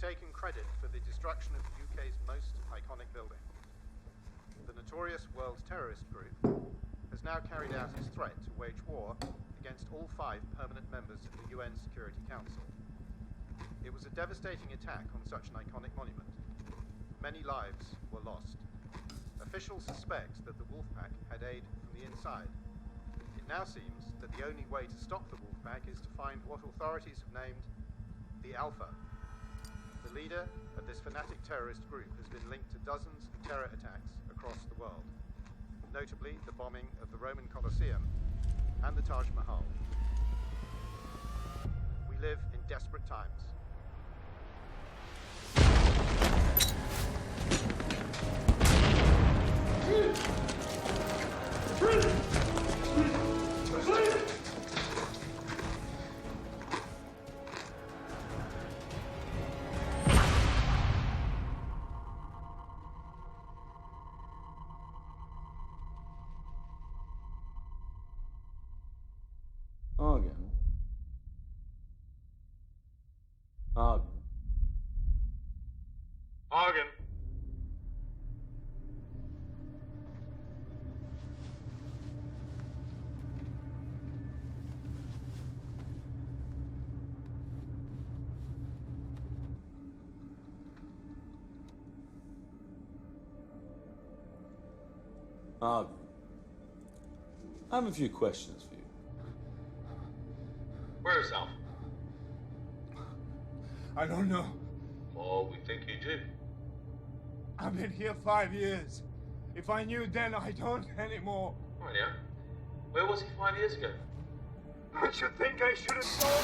Taken credit for the destruction of the UK's most iconic building. The notorious World Terrorist Group has now carried out its threat to wage war against all 5 permanent members of the UN Security Council. It was a devastating attack on such an iconic monument. Many lives were lost. Officials suspect that the Wolfpack had aid from the inside. It now seems that the only way to stop the Wolfpack is to find what authorities have named the Alpha. The leader of this fanatic terrorist group has been linked to dozens of terror attacks across the world, notably the bombing of the Roman Colosseum and the Taj Mahal. We live in desperate times. Argon. Argon. I have a few questions for you. Where is Alpha? I don't know. Oh, we think you do. I've been here 5 years. If I knew then, I don't anymore. Oh, yeah. Where was he 5 years ago? Don't you think I should have told?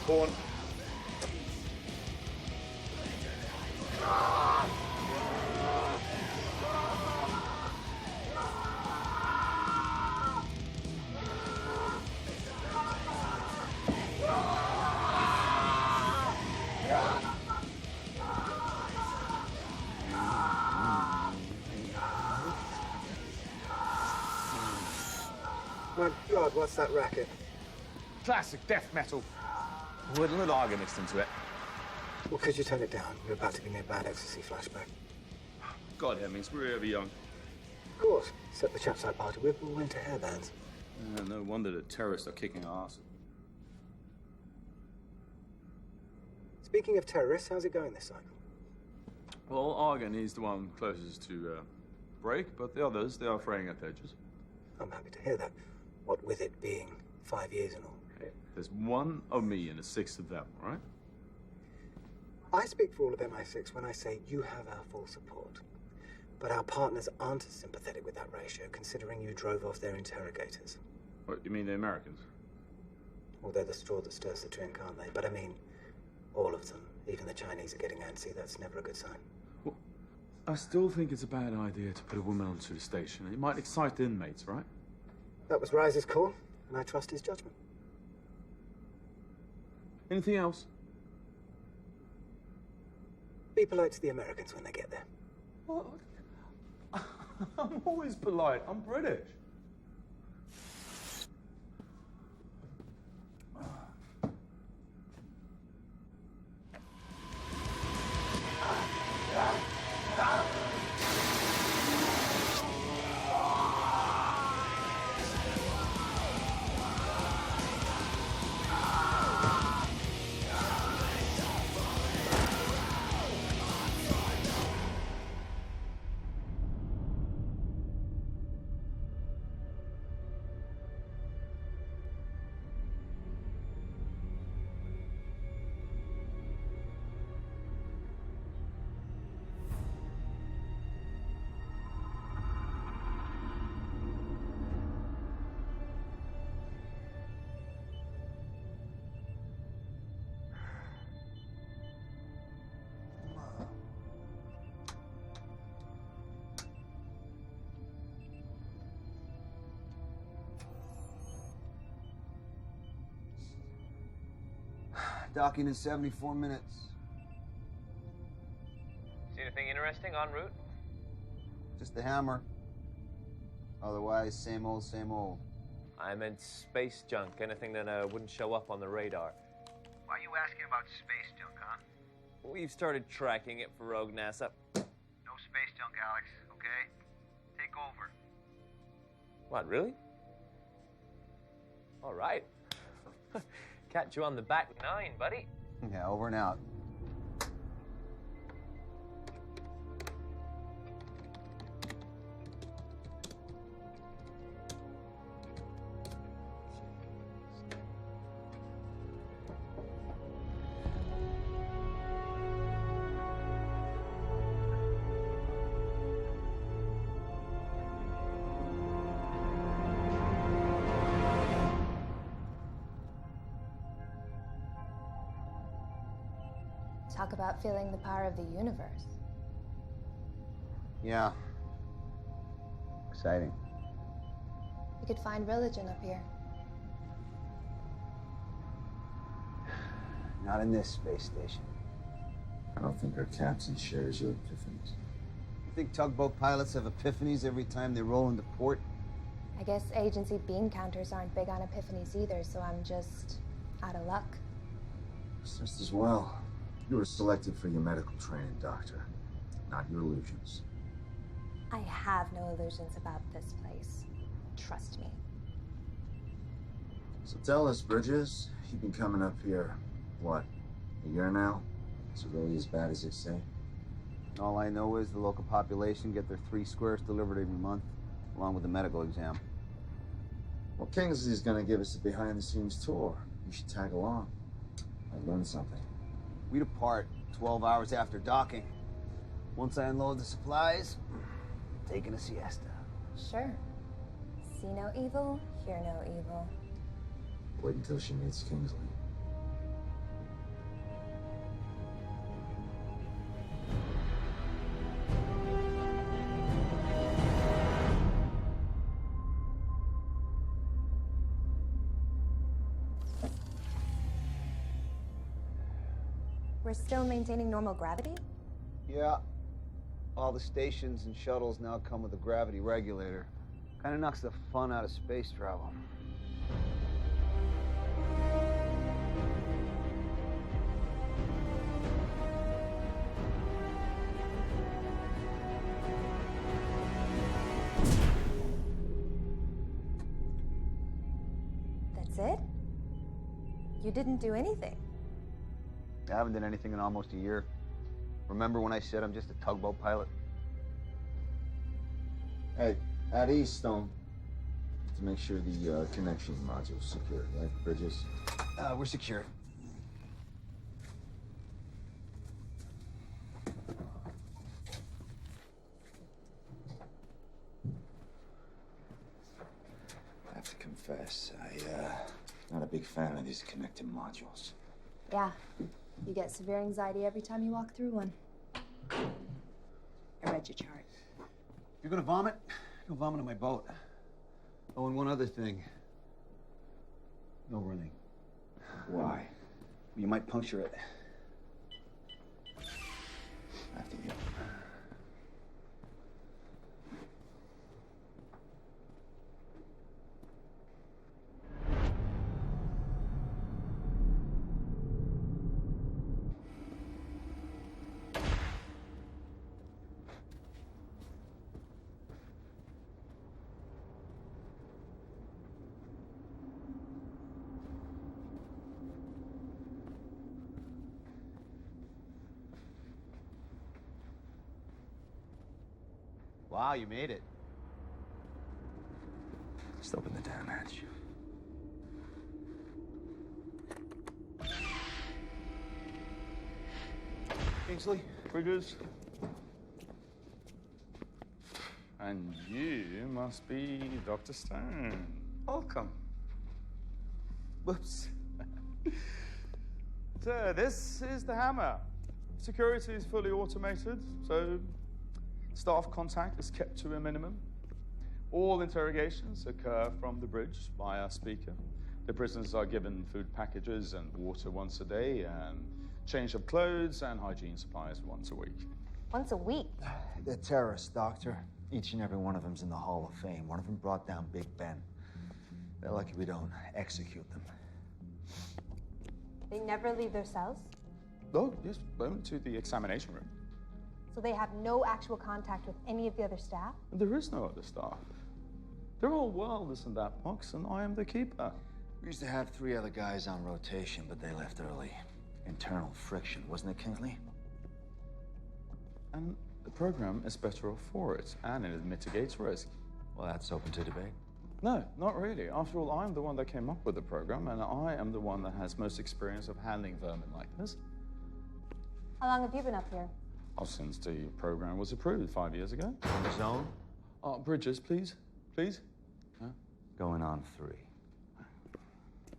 Go on. My God, what's that racket? Classic death metal. With a little Argon mixed into it. Well, could you turn it down? You're about to give me a bad ecstasy flashback. God, Hemmings, we're ever young. Of course. Except the chaps I party with all went to hairbands. No wonder the terrorists are kicking our ass. Speaking of terrorists, how's it going this cycle? Well, Argon, he's the one closest to break, but the others, they are fraying at the edges. I'm happy to hear that. What with it being 5 years and all. Hey, there's one of me and a sixth of them, all right? I speak for all of MI6 when I say you have our full support. But our partners aren't as sympathetic with that ratio, considering you drove off their interrogators. What, you mean the Americans? Well, they're the straw that stirs the drink, aren't they? But I mean, all of them. Even the Chinese are getting antsy. That's never a good sign. Well, I still think it's a bad idea to put a woman onto the station. It might excite the inmates, right? That was Rise's call, and I trust his judgment. Anything else? Be polite to the Americans when they get there. What? I'm always polite. I'm British. Docking in 74 minutes. See anything interesting en route? Just the hammer. Otherwise, same old, same old. I meant space junk, anything that wouldn't show up on the radar. Why are you asking about space junk, huh? We've started tracking it for Rogue NASA. No space junk, Alex, okay? Take over. What, really? All right. Catch you on the back nine, buddy. Yeah, over and out. Talk about feeling the power of the universe. Yeah. Exciting. You could find religion up here. Not in this space station. I don't think our captain shares your epiphanies. You think tugboat pilots have epiphanies every time they roll into port? I guess agency bean counters aren't big on epiphanies either, so I'm just out of luck. Just as well. You were selected for your medical training, Doctor, not your illusions. I have no illusions about this place. Trust me. So tell us, Bridges, you've been coming up here, what, a year now? Is it really as bad as they say? All I know is the local population get their 3 squares delivered every month, along with the medical exam. Well, Kingsley's gonna give us a behind-the-scenes tour. You should tag along. I learned something. We depart 12 hours after docking. Once I unload the supplies, taking a siesta. Sure. See no evil, hear no evil. Wait until she meets Kingsley. We're still maintaining normal gravity? Yeah. All the stations and shuttles now come with a gravity regulator. Kind of knocks the fun out of space travel. That's it? You didn't do anything. I haven't done anything in almost a year. Remember when I said I'm just a tugboat pilot? Hey, at Eaststone, to make sure the connection module's secure, right, Bridges? We're secure. I have to confess, not a big fan of these connected modules. Yeah. You get severe anxiety every time you walk through one. I read your chart. You're gonna vomit? Go vomit on my boat. Oh, and one other thing. No running. Why? You might puncture it. After you. Wow, you made it. Just open the damn hatch. Kingsley? Bridges. And you must be Dr. Stone. Welcome. Whoops. So, this is the Hammer. Security is fully automated, so staff contact is kept to a minimum. All interrogations occur from the bridge via speaker. The prisoners are given food packages and water once a day, and change of clothes and hygiene supplies once a week. Once a week? They're terrorists, Doctor. Each and every one of them's in the Hall of Fame. One of them brought down Big Ben. They're lucky we don't execute them. They never leave their cells? Oh, yes, went to the examination room. So they have no actual contact with any of the other staff? There is no other staff. They're all welders in that box, and I am the keeper. We used to have 3 other guys on rotation, but they left early. Internal friction, wasn't it, Kingsley? And the program is better off for it, and it mitigates risk. Well, that's open to debate. No, not really. After all, I'm the one that came up with the program, and I am the one that has most experience of handling vermin like this. How long have you been up here? Oh, since the program was approved 5 years ago. In the zone? Bridges, please. Please. Going on 3.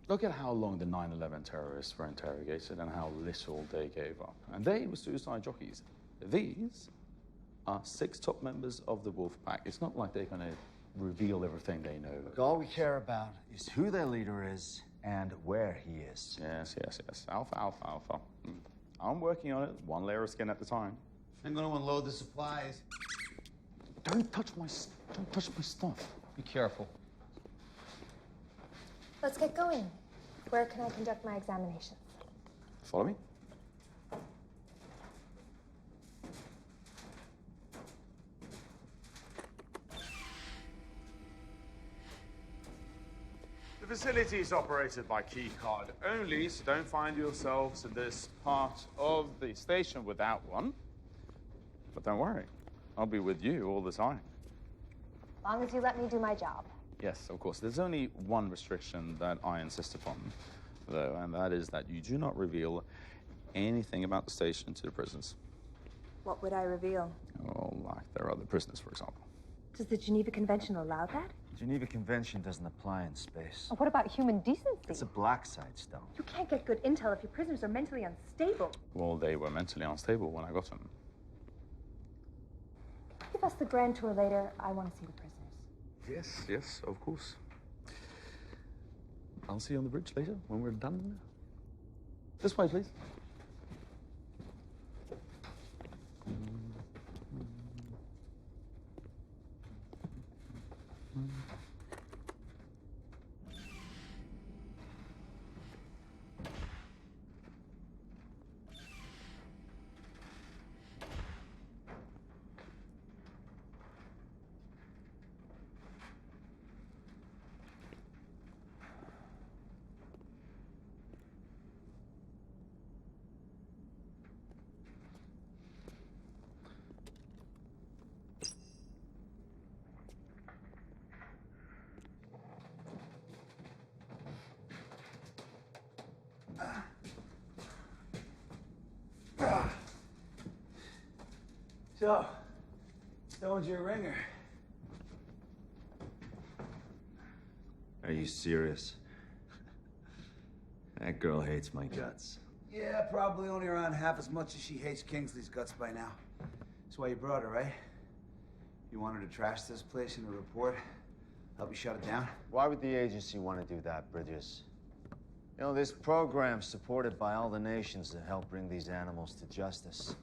Look at how long the 9/11 terrorists were interrogated and how little they gave up. And they were suicide jockeys. These are 6 top members of the Wolf Pack. It's not like they're going to reveal everything they know. Look, all we care about is who their leader is and where he is. Yes. Alpha. I'm working on it, 1 layer of skin at a time. I'm gonna unload the supplies. Don't touch my stuff. Be careful. Let's get going. Where can I conduct my examinations? Follow me. The facility is operated by key card only, so don't find yourselves in this part of the station without one. But don't worry, I'll be with you all the time. As long as you let me do my job. Yes, of course. There's only one restriction that I insist upon, though, and that is that you do not reveal anything about the station to the prisoners. What would I reveal? Well, like their other prisoners, for example. Does the Geneva Convention allow that? The Geneva Convention doesn't apply in space. What about human decency? It's a black site, Stone. You can't get good intel if your prisoners are mentally unstable. Well, they were mentally unstable when I got them. Give us the grand tour later. I want to see the prisoners. Yes, of course. I'll see you on the bridge later when we're done. This way, please. Stone's your ringer. Are you serious? That girl hates my guts. Yeah, probably only around half as much as she hates Kingsley's guts by now. That's why you brought her, right? You want her to trash this place in a report? Help you shut it down? Why would the agency want to do that, Bridges? You know, this program's supported by all the nations that help bring these animals to justice.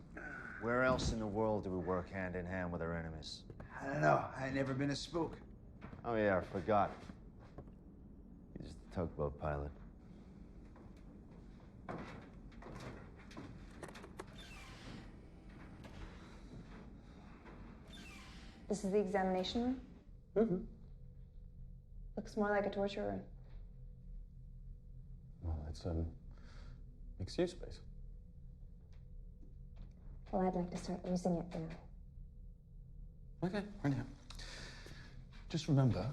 Where else in the world do we work hand in hand with our enemies? I don't know. I ain't never been a spook. Oh, yeah, I forgot. You're just a tugboat pilot. This is the examination room? Mm-hmm. Looks more like a torture room. Well, it's mixed-use space. Well, I'd like to start using it now. Okay, right now. Just remember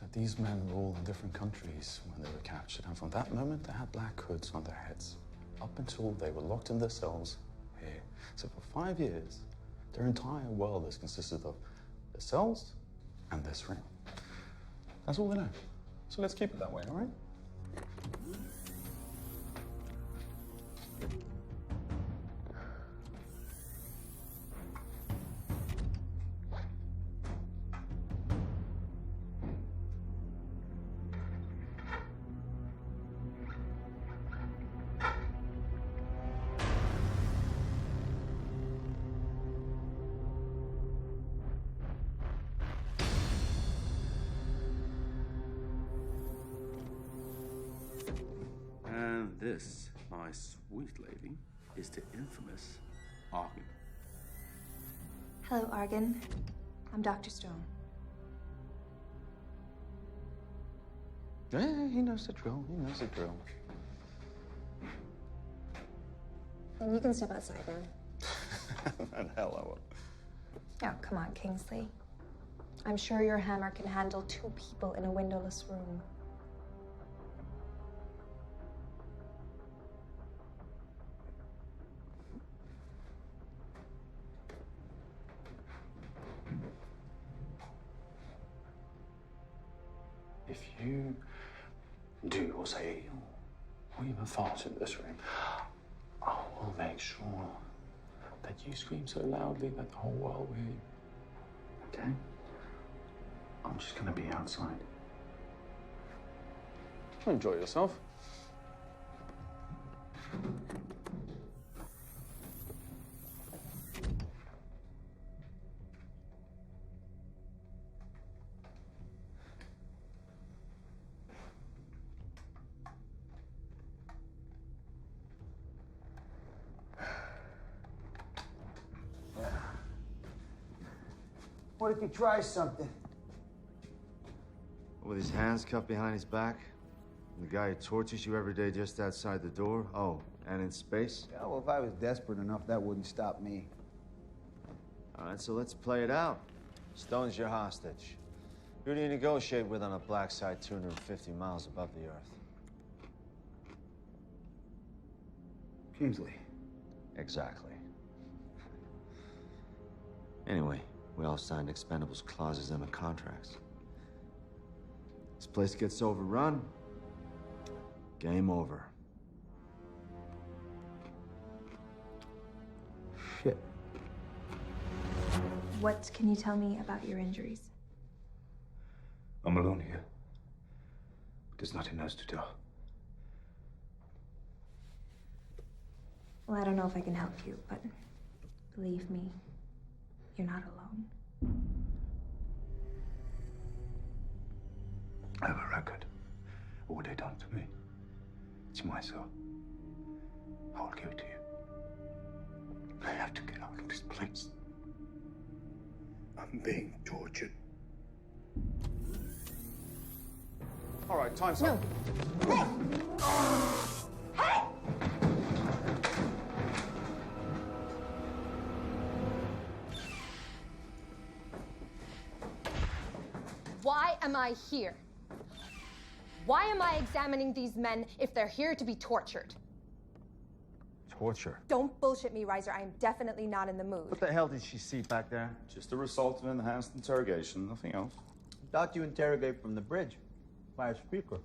that these men were all in different countries when they were captured, and from that moment they had black hoods on their heads, up until they were locked in their cells here. So for 5 years, their entire world has consisted of their cells and this ring. That's all we know. So let's keep it that way, all right? And this, my sweet lady, is the infamous Argon. Hello, Argon. I'm Dr. Stone. Yeah, he knows the drill. He knows the drill. And you can step outside now. And hell I will. Oh, come on, Kingsley. I'm sure your hammer can handle 2 people in a windowless room. If you do or say or even fart in this room, I will make sure that you scream so loudly that the whole world will hear you. Okay? I'm just gonna be outside. Enjoy yourself. What if he tries something? With his hands cuffed behind his back? The guy who tortures you every day just outside the door? Oh, and in space? Yeah, well, if I was desperate enough, that wouldn't stop me. All right, so let's play it out. Stone's your hostage. Who do you negotiate with on a black site 250 miles above the Earth? Kingsley. Exactly. Anyway, we all signed expendables clauses in the contracts. This place gets overrun. Game over. Shit. What can you tell me about your injuries? I'm alone here. There's nothing else to tell. Well, I don't know if I can help you, but believe me, you're not alone. I have a record of what they done to me. It's my soul. I will give it to you. I have to get out of this place. I'm being tortured. All right, time's up. Why am I here? Why am I examining these men if they're here to be tortured? torture. Don't bullshit me, Reiser. I am definitely not in the mood. What the hell did she see back there? Just a result of enhanced interrogation, nothing else. Thought you interrogate from the bridge by a speaker.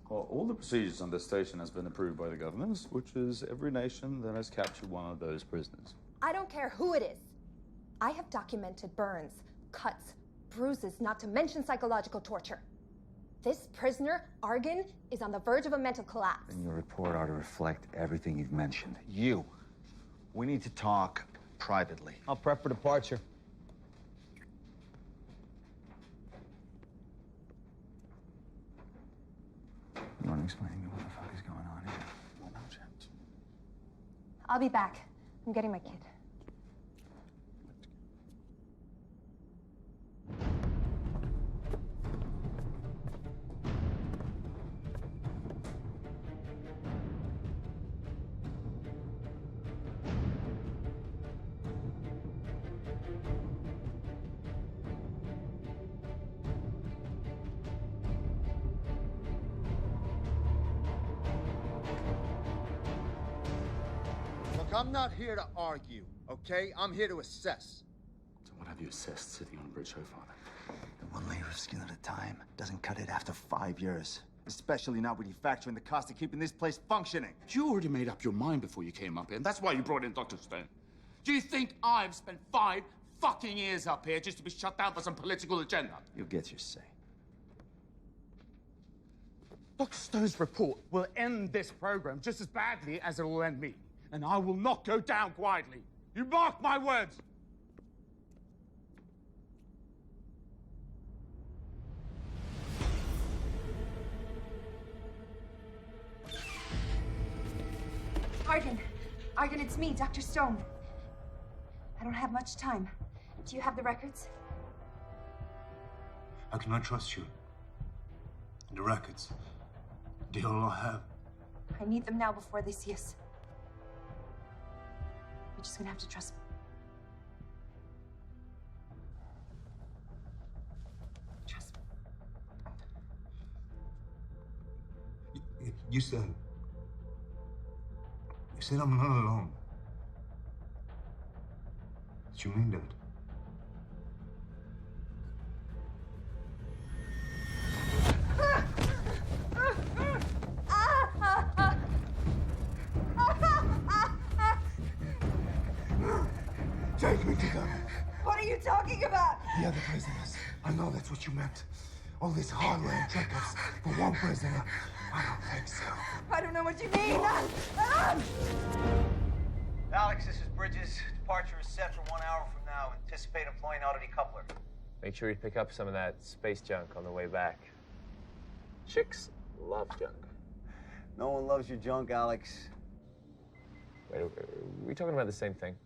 Well, all the procedures on this station has been approved by the governors, which is every nation that has captured one of those prisoners. I don't care who it is. I have documented burns, cuts, bruises, not to mention psychological torture. This prisoner, Argan, is on the verge of a mental collapse. And your report ought to reflect everything you've mentioned. You. We need to talk privately. I'll prep for departure. You want to explain to me what the fuck is going on here? Well, no, James. I'll be back. I'm getting my kid. Look, I'm not here to argue, okay? I'm here to assess. So what have you assessed sitting on the bridge so far, then? One layer of skin at a time doesn't cut it after 5 years. Especially not when you factor in the cost of keeping this place functioning. You already made up your mind before you came up here, and that's why you brought in Dr. Stone. Do you think I've spent 5 fucking years up here just to be shut down for some political agenda? You'll get your say. Dr. Stone's report will end this program just as badly as it will end me. And I will not go down quietly. You mark my words. Argan, it's me, Dr. Stone. I don't have much time. Do you have the records? I cannot trust you. The records. They all I have. I need them now before they see us. You're just gonna have to trust me. Trust me. You said I'm not alone. Did you mean that? Take me to them. What are you talking about? The other prisoners. I know that's what you meant. All this hardware and checkups for one prisoner. I don't think so. I don't know what you mean. Alex, this is Bridges. Departure is set for 1 hour from now. Anticipate employing oddity coupler. Make sure you pick up some of that space junk on the way back. Chicks love junk. No one loves your junk, Alex. Wait, are we talking about the same thing?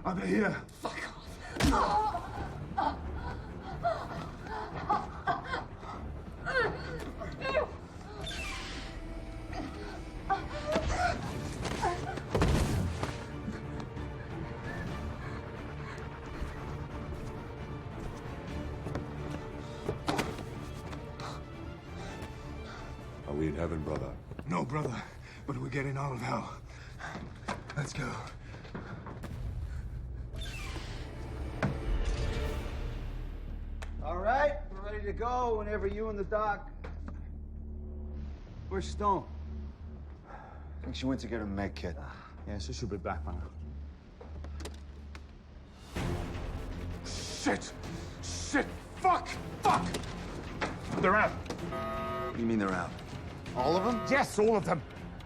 Are they here? Fuck off. Are we in heaven, brother? No, brother. But we're getting out of hell. Let's go. All right, we're ready to go whenever you and the doc. Where's Stone? I think she went to get a med kit. Yeah, so she'll be back by now. Shit! Shit! Fuck! Fuck! They're out. What do you mean they're out? All of them? Yes, all of them.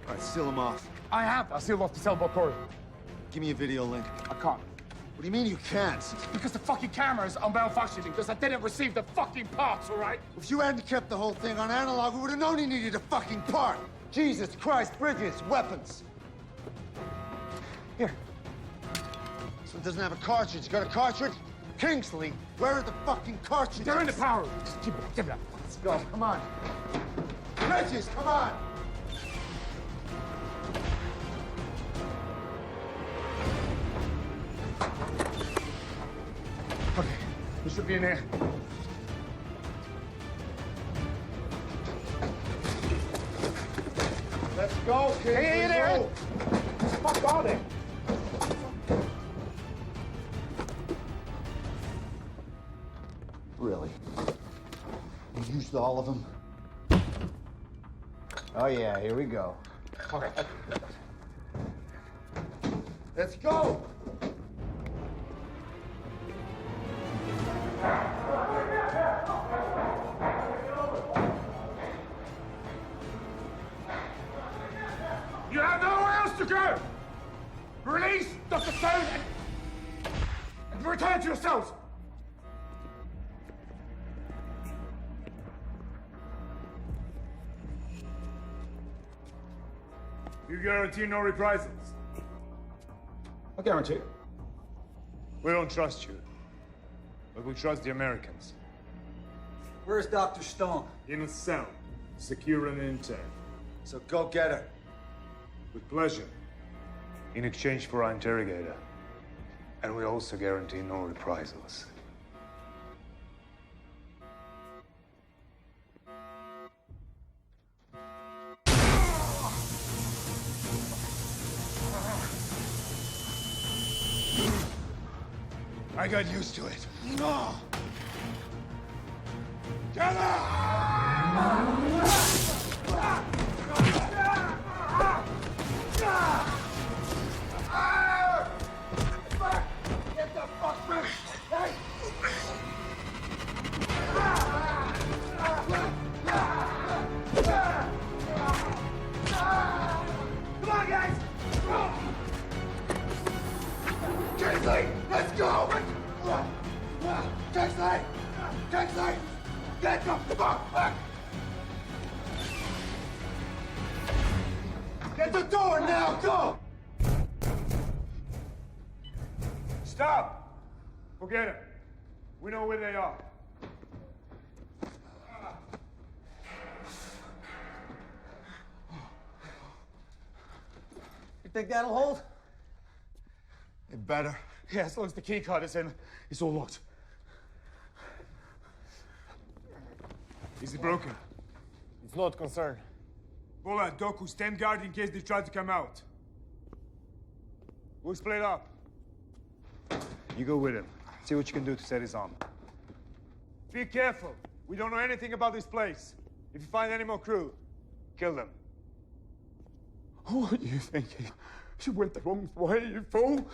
All right, seal them off. I have. I sealed off the sailboat corridor. Give me a video link. I can't. What do you mean you can't? Because the fucking cameras are malfunctioning because I didn't receive the fucking parts, all right? If you hadn't kept the whole thing on analog, we would have known he needed a fucking part. Jesus Christ, Bridges, weapons. Here. This one doesn't have a cartridge. Got a cartridge? Kingsley, where are the fucking cartridges? They're in the power room. Just give it up. Let's go. Come on. Bridges, come on. Okay, we should be in there. go, kid. Hey, there! Fuck are they? Really? You used all of them? Oh, yeah, here we go. Okay. Let's go! You have nowhere else to go! Release Dr. Stone and return to yourselves! You guarantee no reprisals? I guarantee. We don't trust you, but we trust the Americans. Where's Dr. Stone? In a cell, secure and intact. So go get her. With pleasure. In exchange for our interrogator. And we also guarantee no reprisals. I got used to it. No! Get Get the fuck back! Hey! Come on, guys! Kingsley, let's go! Kingsley! Kingsley! Get the fuck back! Get the door now! Go! Stop! Forget it. We know where they are. You think that'll hold? It better. Yeah, as long as the key card is in, it's all locked. Is it broken? It's not concerned. Bola, Doku, stand guard in case they try to come out. We'll split up. You go with him. See what you can do to set his arm. Be careful. We don't know anything about this place. If you find any more crew, kill them. What are you thinking? You went the wrong way, you fool.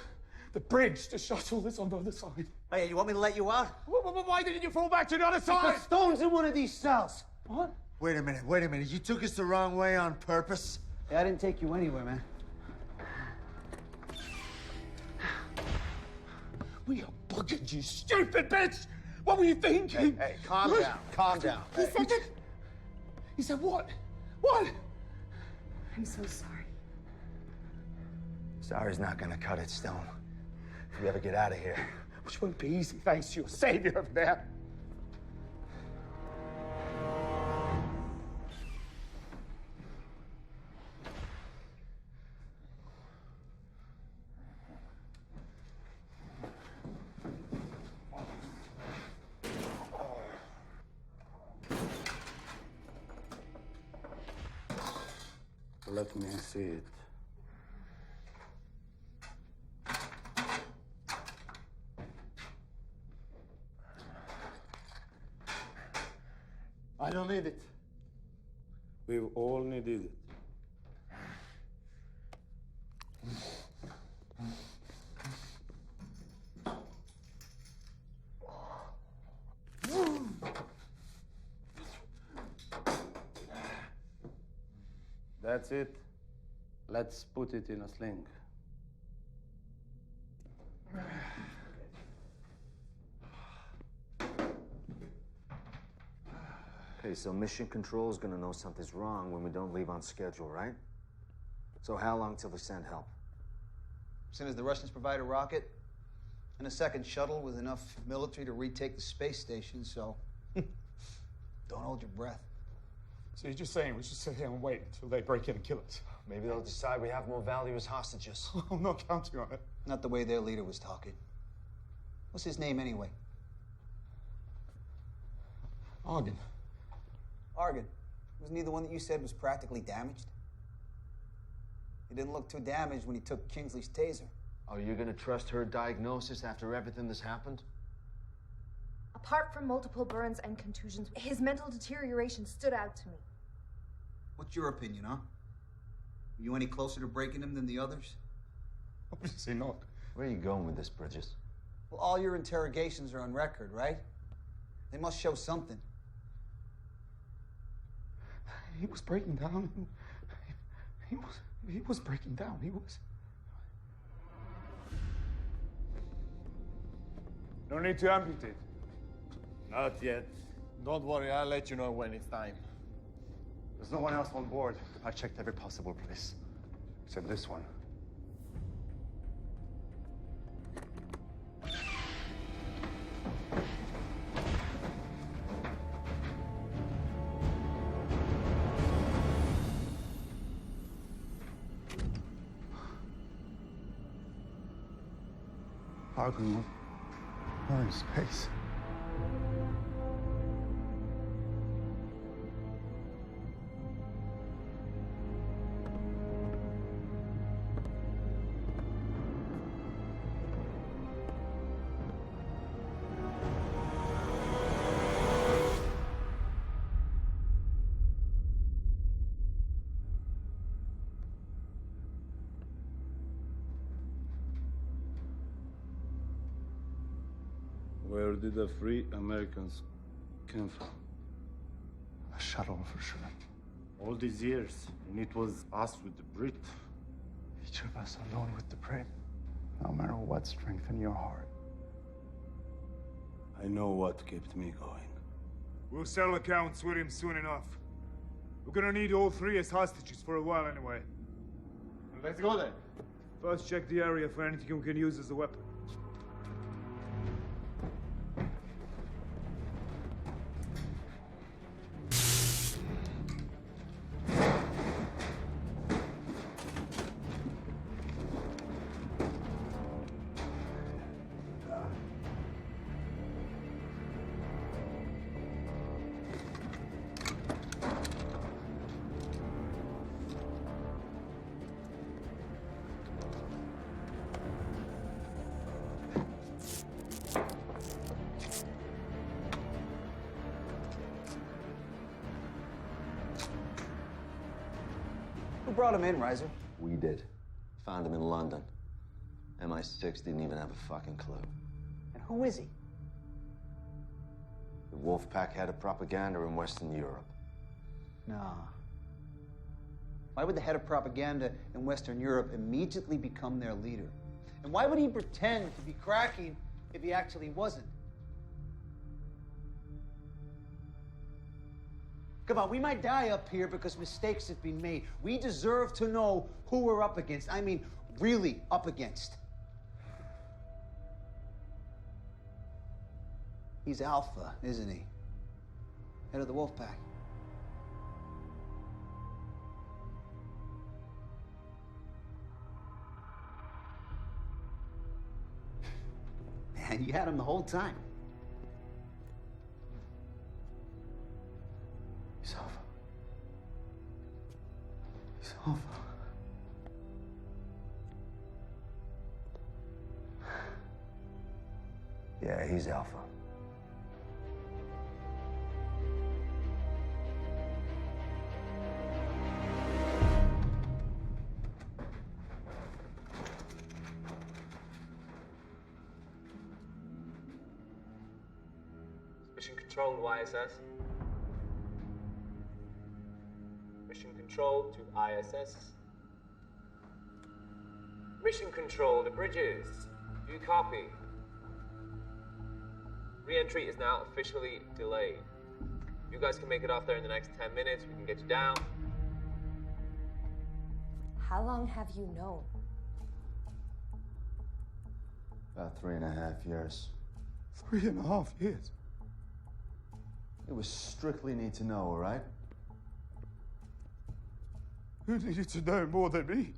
The bridge, the shuttle is on the other side. Hey, you want me to let you out? Why didn't you fall back to the other side? Because Stone's in one of these cells. What? Wait a minute. You took us the wrong way on purpose? Yeah, I didn't take you anywhere, man. We are bugging, you stupid bitch! What were you thinking? Hey, calm down. Calm down. He said that. He said what? What? I'm so sorry. Sorry's not gonna cut it, Stone. If we ever get out of here. Which won't be easy, thanks to your savior over there. Let me see it. I don't need it. We've all needed it. That's it. Let's put it in a sling. Okay, so Mission Control is gonna know something's wrong when we don't leave on schedule, right? So how long till they send help? As soon as the Russians provide a rocket and a second shuttle with enough military to retake the space station, so don't hold your breath. So you're just saying we should sit here and wait until they break in and kill us? Maybe they'll decide we have more value as hostages. I'm not counting on it. Not the way their leader was talking. What's his name anyway? Argon. Argon. Wasn't he the one that you said was practically damaged? He didn't look too damaged when he took Kingsley's taser. Are you gonna trust her diagnosis after everything that's happened? Apart from multiple burns and contusions, his mental deterioration stood out to me. What's your opinion, huh? Were you any closer to breaking him than the others? Obviously not. Where are you going with this, Bridges? Well, all your interrogations are on record, right? They must show something. He was breaking down. He was breaking down. He was. No need to amputate. Not yet. Don't worry, I'll let you know when it's time. There's no one else on board. I checked every possible place, except this one. Argon, we're in space. Where did the free Americans come from? A shuttle, for sure. All these years, and it was us with the Brit. Each of us alone with the Brit. No matter what strengthened your heart. I know what kept me going. We'll settle accounts with him soon enough. We're gonna need all three as hostages for a while anyway. Let's go then. First, check the area for anything we can use as a weapon. Who brought him in, Reiser? We did. Found him in London. MI6 didn't even have a fucking clue. And who is he? The Wolfpack had a propaganda in Western Europe. Nah. Why would the head of propaganda in Western Europe immediately become their leader? And why would he pretend to be cracking if he actually wasn't? Come on, we might die up here because mistakes have been made. We deserve to know who we're up against. I mean, really up against. He's Alpha, isn't he? Head of the Wolfpack. Man, you had him the whole time. He's Alpha. He's Alpha. Yeah, he's Alpha. Mission Control to ISS. Mission Control to ISS. Mission Control to Bridges. Do you copy? Re-entry is now officially delayed. You guys can make it off there in the next 10 minutes. We can get you down. How long have you known? About 3.5 years. 3.5 years? It was strictly need to know, all right? Who needed to know more than me?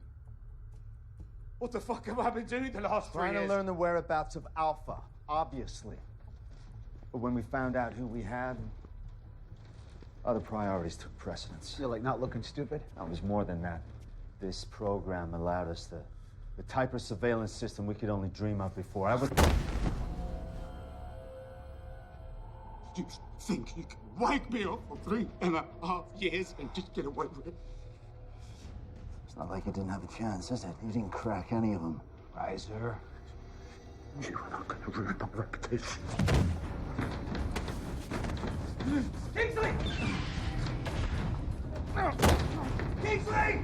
What the fuck have I been doing the last 3 years? Trying to learn the whereabouts of Alpha, obviously. But when we found out who we had, other priorities took precedence. You're like not looking stupid? That was more than that. This program allowed us the type of surveillance system we could only dream of before. I was... You think you can wipe me off for 3.5 years and just get away with it? It's not like you didn't have a chance, is it? You didn't crack any of them. Reiser. You are not going to ruin my reputation. Kingsley! Kingsley!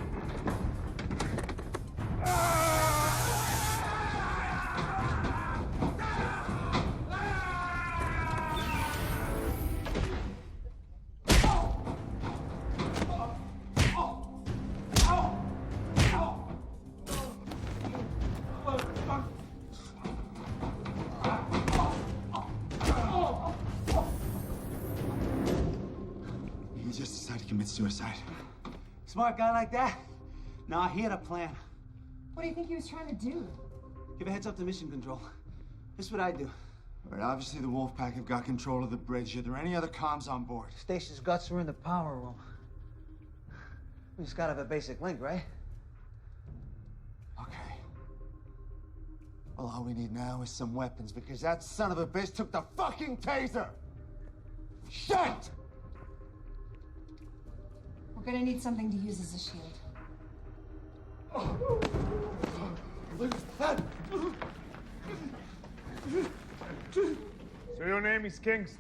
He just decided to commit suicide. Smart guy like that? Nah, he had a plan. What do you think he was trying to do? Give a heads up to mission control. This is what I do. All right, obviously the Wolfpack have got control of the bridge. Are there any other comms on board? Stacy's guts are in the power room. We just gotta have a basic link, right? Okay. Well, all we need now is some weapons, because that son of a bitch took the fucking taser! Shit! We're gonna need something to use as a shield. So your name is Kingsley?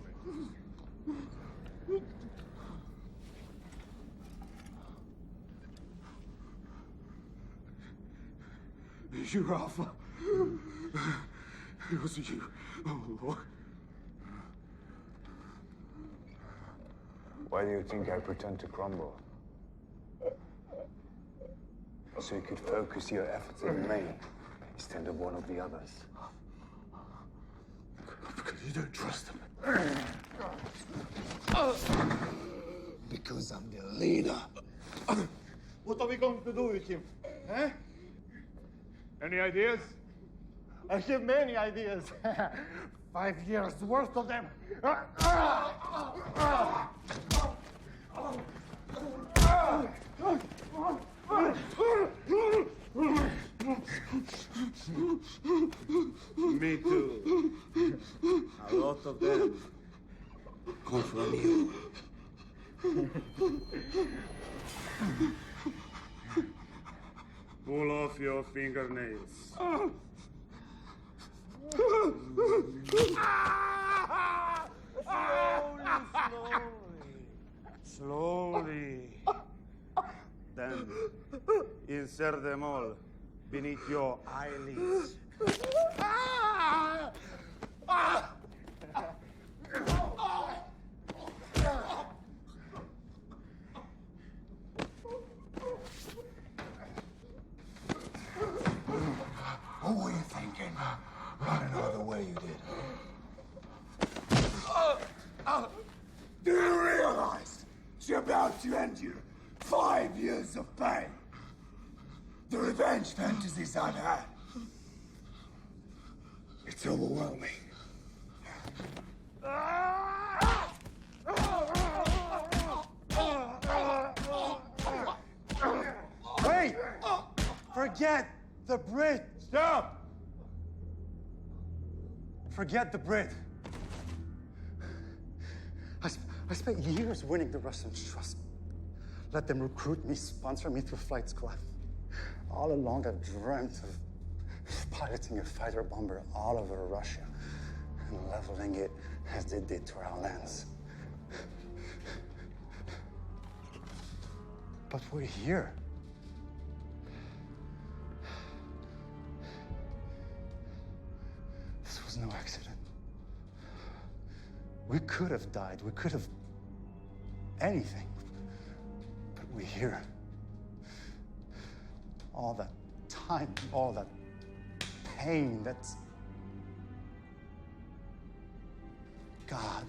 You, Alpha. It was you. Oh, Lord. Why do you think I pretend to crumble? So you could focus your efforts in me instead of one of the others. Because you don't trust him. Because I'm the leader. What are we going to do with him? Eh? Any ideas? I have many ideas. 5 years worth of them. Me too. A lot of them come from you. Pull off your fingernails. Slowly. Then insert them all beneath your eyelids. What were you thinking? Running all the way you did. Do you realize you're about to end your 5 years of pain? The revenge fantasies I've had. It's overwhelming. Wait! Forget the bridge! Stop! Forget the bridge. I spent years winning the Russians' trust. Let them recruit me, sponsor me through flight school. All along, I've dreamt of piloting a fighter bomber all over Russia and leveling it as they did to our lands. But we're here. This was no accident. We could have died. We could have anything. But we're here. All that time, all that pain, that's... God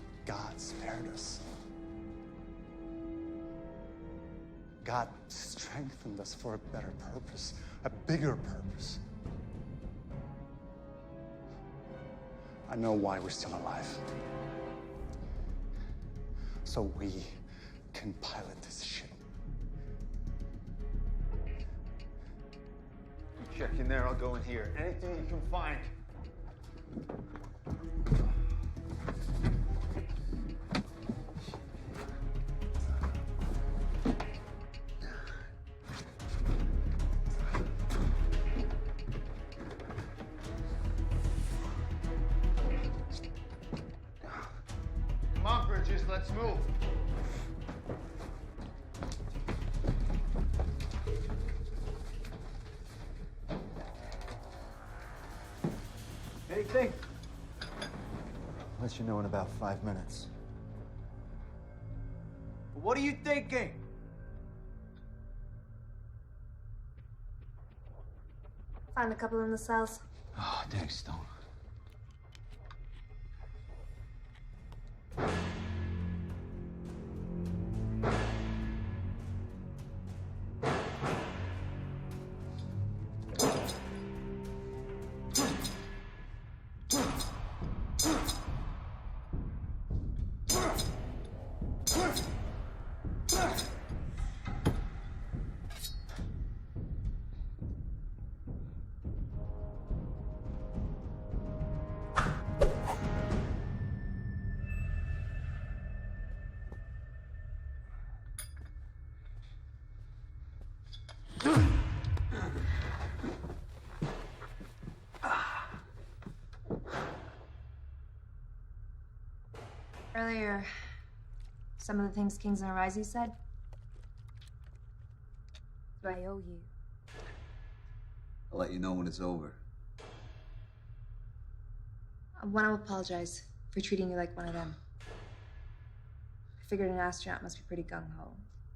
spared us. God strengthened us for a better purpose, a bigger purpose. I know why we're still alive. So we can pilot this ship. Check in there, I'll go in here. Anything you can find. Come on, Bridges, let's move. Anything? Let you know in about 5 minutes. What are you thinking? Found a couple in the cells. Oh, thanks, Stone. Earlier, some of the things Kings and Arise said, I owe you. I'll let you know when it's over. I want to apologize for treating you like one of them. I figured an astronaut must be pretty gung-ho.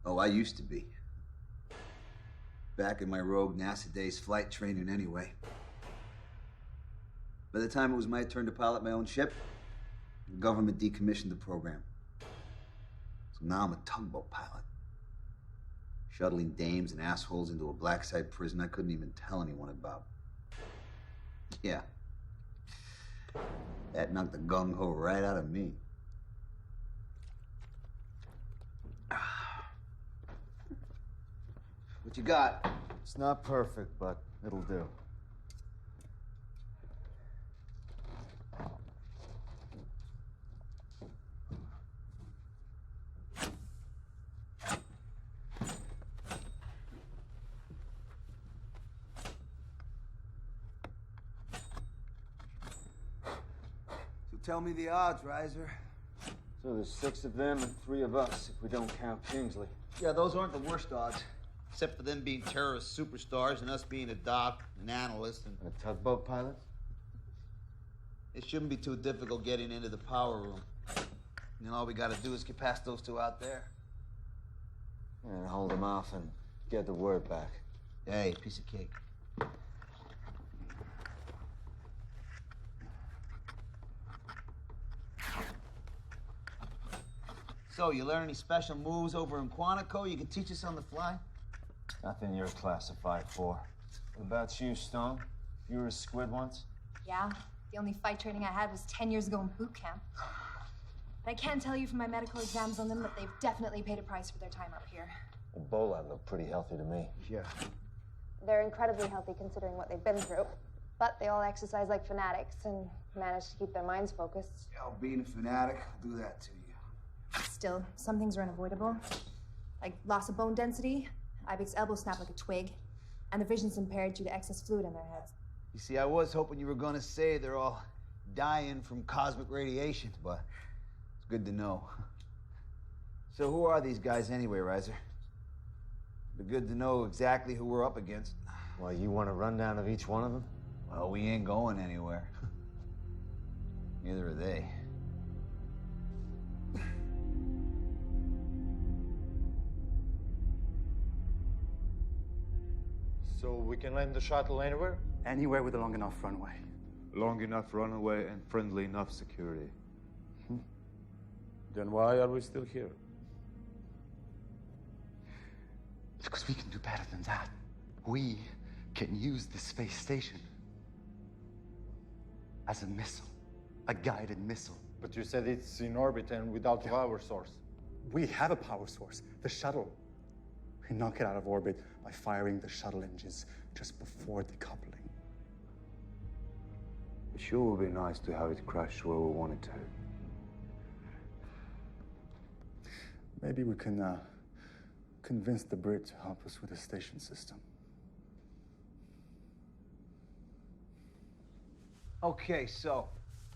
Oh, I used to be. Back in my rogue NASA days, flight training anyway. By the time it was my turn to pilot my own ship, the government decommissioned the program. So now I'm a tugboat pilot. Shuttling dames and assholes into a black site prison I couldn't even tell anyone about. Yeah. That knocked the gung-ho right out of me. What you got? It's not perfect, but it'll do. Tell me the odds, Riser. So there's 6 of them and 3 of us, if we don't count Kingsley. Yeah, those aren't the worst odds. Except for them being terrorist superstars and us being a doc, an analyst, and a tugboat pilot? It shouldn't be too difficult getting into the power room. And all we gotta do is get past those 2 out there. And hold them off and get the word back. Hey, piece of cake. So, you learn any special moves over in Quantico you can teach us on the fly? Nothing you're classified for. What about you, Stone? You were a squid once? Yeah, the only fight training I had was 10 years ago in boot camp. But I can tell you from my medical exams on them that they've definitely paid a price for their time up here. Ebola looked pretty healthy to me. Yeah. They're incredibly healthy considering what they've been through. But they all exercise like fanatics and manage to keep their minds focused. Yeah, being a fanatic will do that to you. Still, some things are unavoidable. Like loss of bone density, Ibex elbow snap like a twig, and their vision's impaired due to excess fluid in their heads. You see, I was hoping you were gonna say they're all dying from cosmic radiation, but it's good to know. So who are these guys anyway, Riser? It'd be good to know exactly who we're up against. Well, you want a rundown of each one of them? Well, we ain't going anywhere. Neither are they. So we can land the shuttle anywhere? Anywhere with a long enough runway. Long enough runaway and friendly enough security. Then why are we still here? Because we can do better than that. We can use the space station as a missile, a guided missile. But you said it's in orbit and without power source. We have a power source, the shuttle. We knock it out of orbit by firing the shuttle engines just before decoupling. It sure would be nice to have it crash where we want it to. Maybe we can convince the Brit to help us with the station system. Okay, so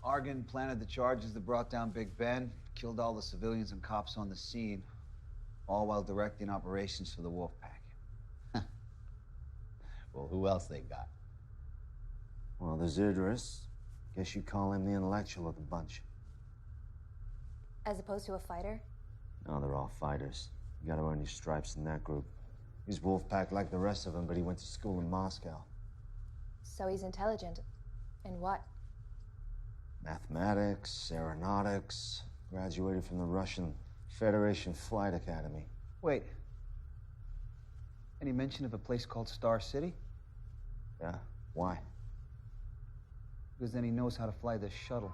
Argon planted the charges that brought down Big Ben, killed all the civilians and cops on the scene, all while directing operations for the Wolfpack. Well, who else they got? Well, there's Idris. Guess you'd call him the intellectual of the bunch. As opposed to a fighter? No, they're all fighters. You gotta earn your stripes in that group. He's Wolfpack like the rest of them, but he went to school in Moscow. So he's intelligent. In what? Mathematics, aeronautics, graduated from the Russian Federation Flight Academy. Wait. Any mention of a place called Star City? Yeah, why? Because then he knows how to fly this shuttle.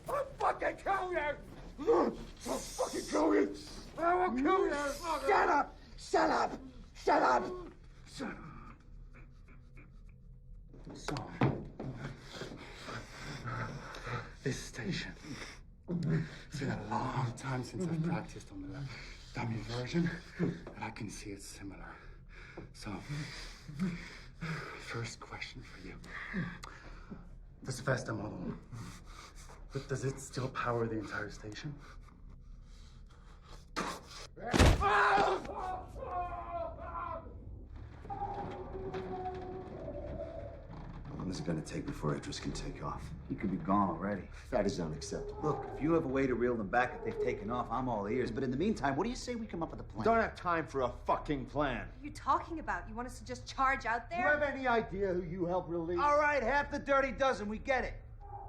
I'll fucking kill you! I'll fucking kill you! I will kill you! Shut up! Shut up! Shut up! Shut up! So, this station. It's been a long time since I've practiced on the dummy version, and I can see it's similar. So, first question for you. This Vesta model, but does it still power the entire station? How long is it gonna take before Idris can take off? He could be gone already. That is unacceptable. Look, if you have a way to reel them back if they've taken off, I'm all ears. But in the meantime, what do you say we come up with a plan? Don't have time for a fucking plan. What are you talking about? You want us to just charge out Do you there? have any idea who you helped release? All right, half the dirty dozen, we get it.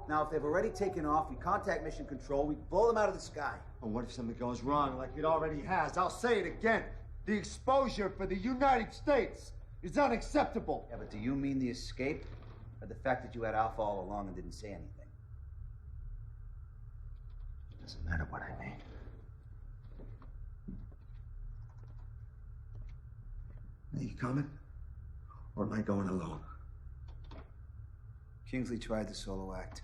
Now, if they've already taken off, we contact Mission Control, we blow them out of the sky. And what if something goes wrong like it already has? I'll say it again. The exposure for the United States is unacceptable. Yeah, but do you mean the escape? Or the fact that you had Alpha all along and didn't say anything? Doesn't matter what I mean. Are you coming? Or am I going alone? Kingsley tried the solo act.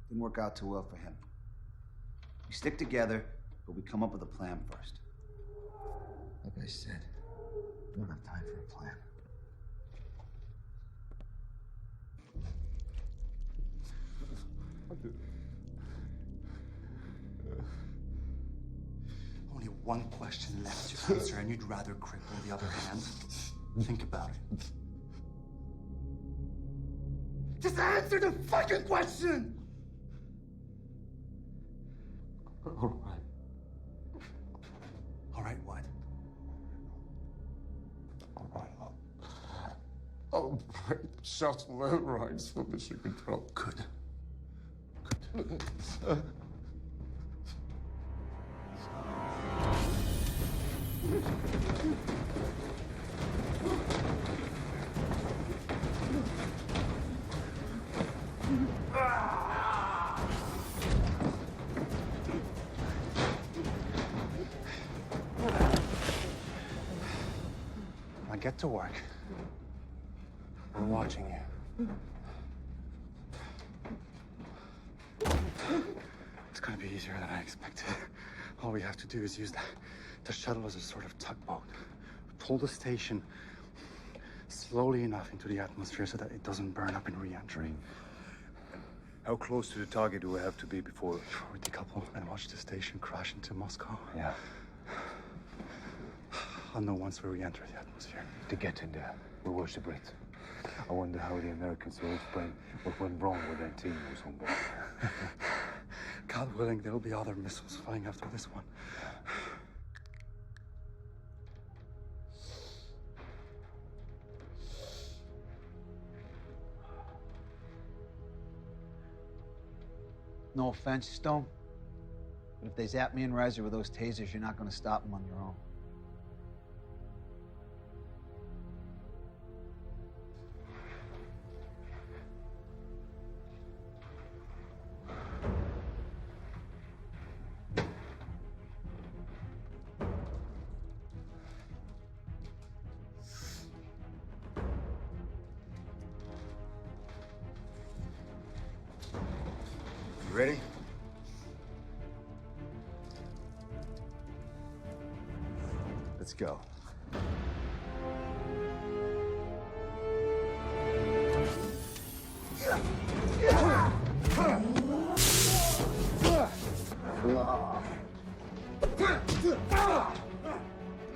Didn't work out too well for him. We stick together, but we come up with a plan first. Like I said, we don't have time for a plan. Only one question left to answer, and you'd rather cripple the other hand? Think about it. Just answer the fucking question! All right. All right, what? All right, I'll break shuttle overrides for Mission Control. Good. Now get to work. We're watching you. It's gonna be easier than I expected. All we have to do is use the shuttle as a sort of tugboat. Pull the station slowly enough into the atmosphere so that it doesn't burn up in re-entry. How close to the target do we have to be before we decouple and watch the station crash into Moscow? Yeah. I'll know once we re-enter the atmosphere. To get in there, we watch the Brit. I wonder how the Americans will explain what went wrong with their team who was on board. God willing, there'll be other missiles flying after this one. No offense, Stone, but if they zap me and Reiser with those tasers, you're not gonna stop them on your own. Ready? Let's go.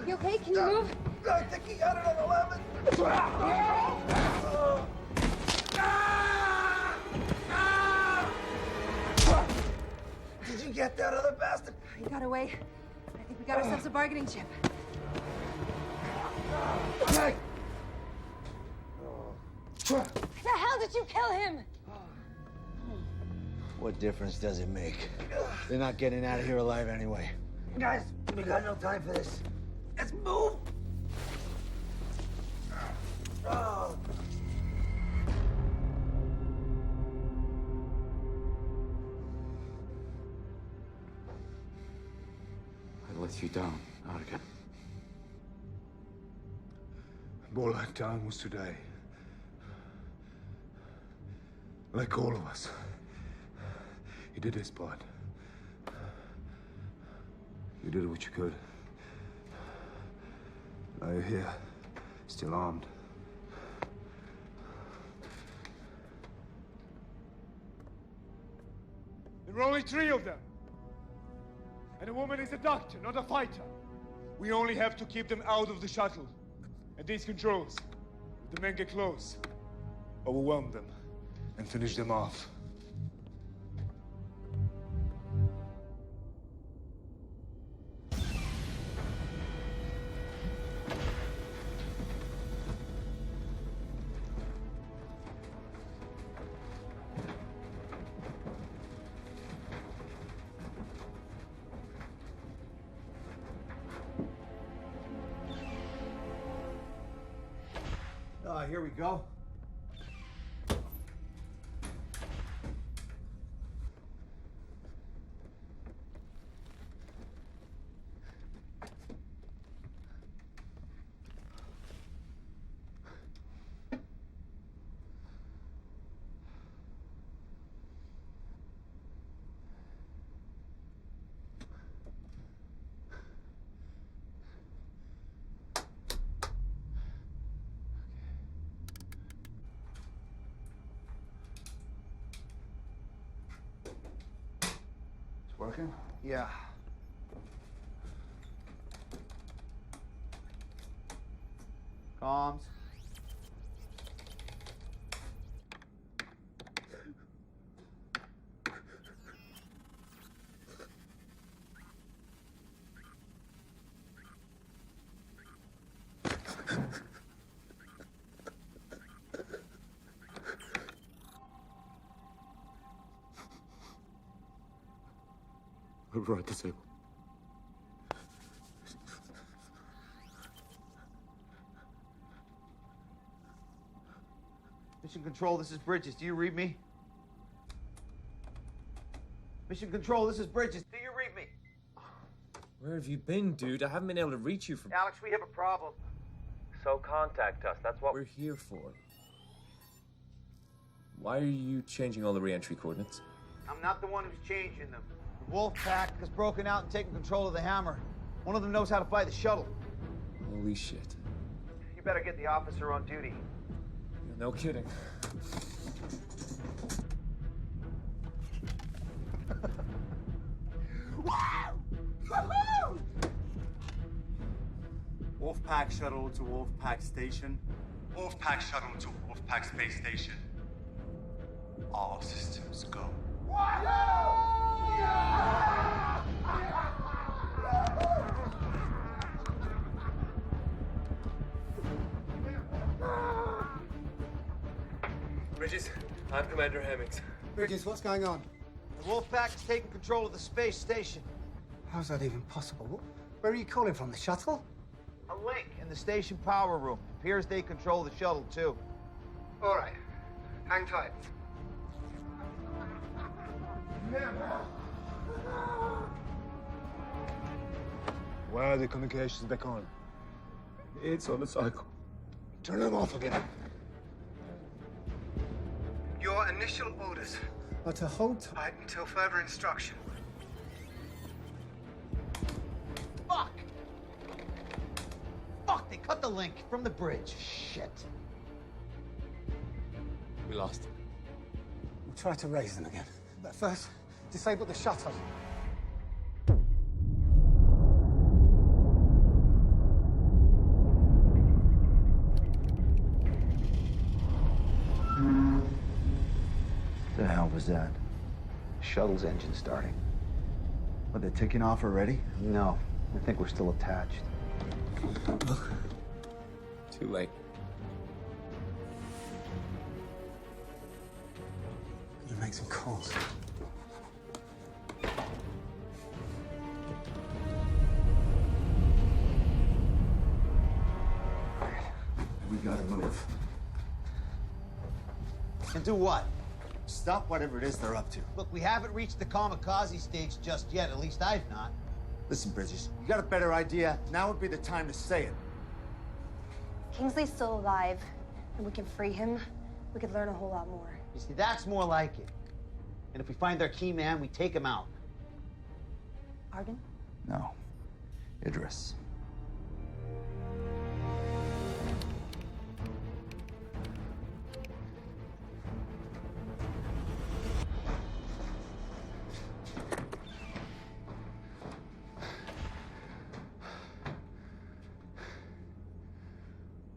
You okay? Can you move? I think he got it on 11. Did you get that other bastard? He got away. I think we got ourselves a bargaining chip. Hey! The hell did you kill him? What difference does it make? They're not getting out of here alive anyway. Guys, we got no time for this. Let's move! Oh. I let you down, Argan. All I've done was today. Like all of us. He did his part. You did what you could. Now you're here, still armed. There are only 3 of them. And a woman is a doctor, not a fighter. We only have to keep them out of the shuttle. And these controls, if the men get close, overwhelm them and finish them off. Here we go. Working? Yeah. Comms. Right disable. Mission Control, this is Bridges. Do you read me? Mission Control, this is Bridges. Do you read me? Where have you been, dude? I haven't been able to reach you from... Alex, we have a problem. So contact us. That's what we're here for. Why are you changing all the re-entry coordinates? I'm not the one who's changing them. The Wolf Pack has broken out and taken control of the Hammer. One of them knows how to fly the shuttle. Holy shit. You better get the officer on duty. No kidding. Wolfpack shuttle to Wolfpack station. Wolfpack shuttle to Wolfpack space station. All systems go. Bridges, I'm Commander Hemmings. Bridges, what's going on? The Wolfpack has taken control of the space station. How's that even possible? Where are you calling from? The shuttle? A link in the station power room. Appears they control the shuttle, too. All right. Hang tight. Why are the communications back on? It's on the cycle. Turn them off again. Your initial orders are to hold tight until further instruction. Fuck! Fuck, they cut the link from the bridge. Shit. We lost him. We'll try to raise them again. But first, disable the shuttle. The hell was that? Shuttle's engine starting. What, they're taking off already? No, I think we're still attached. Too late. You make some calls. We gotta move. And do what? Stop whatever it is they're up to. Look, we haven't reached the kamikaze stage just yet. At least I've not. Listen, Bridges, you got a better idea? Now would be the time to say it. Kingsley's still alive, and we can free him. We could learn a whole lot more. You see, that's more like it. And if we find their key man, we take him out. Argon? No. Idris.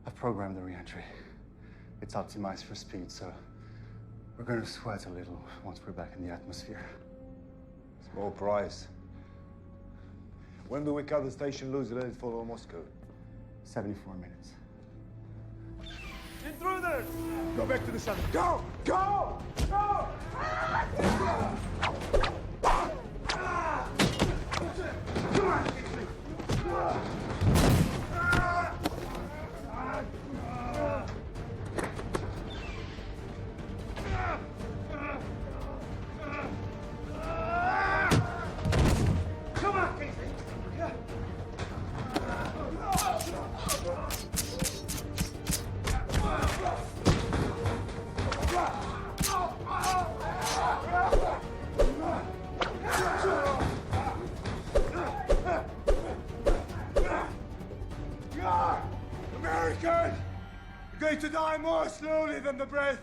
I've programmed the re-entry. It's optimized for speed, so we're going to sweat a little once we're back in the atmosphere. Small price. When do we cut the station loose and let it follow Moscow? 74 minutes. Intruders! Go back to the shuttle. Go! Go! Go! Come on! Come on, Casey! American! You're going to die more slowly than the breath.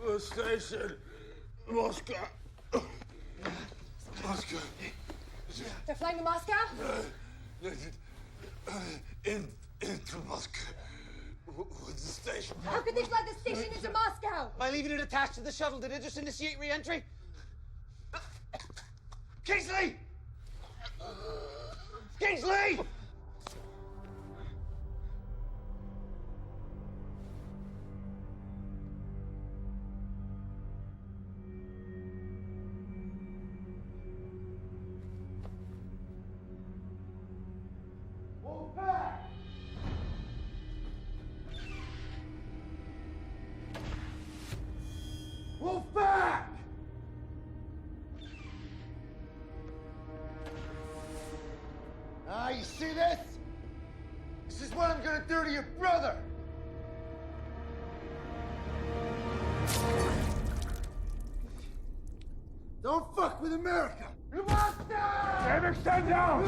The station, Moscow. Moscow. They're flying to Moscow? Into Moscow. With the station. How could they fly the station into Moscow? By leaving it attached to the shuttle, did it just initiate re-entry? Kingsley! Kingsley! Wolfpack! Ah, you see this? This is what I'm gonna do to your brother! Don't fuck with America! David, stand down!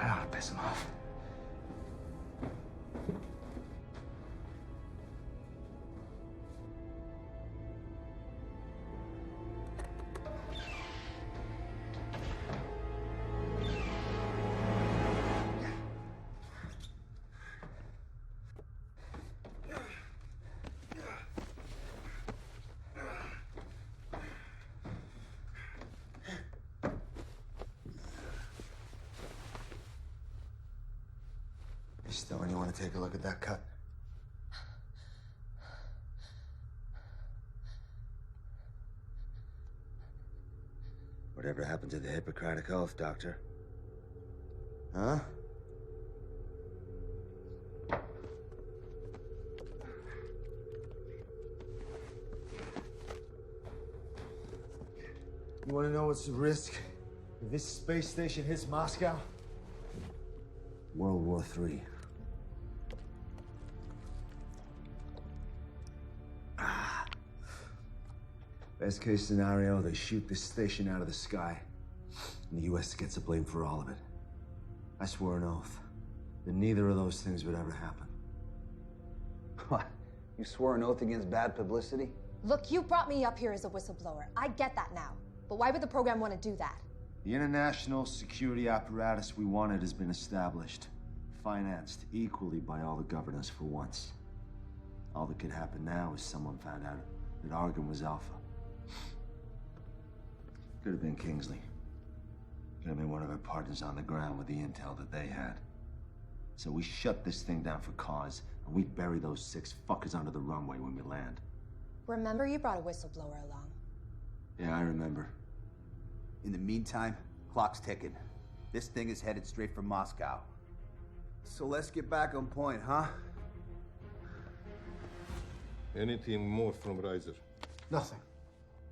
Ah, piss him off. Don't you want to take a look at that cut? Whatever happened to the Hippocratic Oath, Doctor? Huh? You want to know what's the risk if this space station hits Moscow? World War III. Best case scenario, they shoot this station out of the sky, and the U.S. gets the blame for all of it. I swore an oath that neither of those things would ever happen. What? You swore an oath against bad publicity? Look, you brought me up here as a whistleblower. I get that now. But why would the program want to do that? The international security apparatus we wanted has been established, financed equally by all the governors for once. All that could happen now is someone found out that Argon was Alpha. Could have been Kingsley. Could have been one of our partners on the ground with the intel that they had. So we shut this thing down for cause, and we bury those 6 fuckers under the runway when we land. Remember, you brought a whistleblower along. Yeah, I remember. In the meantime, clock's ticking. This thing is headed straight for Moscow. So let's get back on point, huh? Anything more from Reiser? Nothing.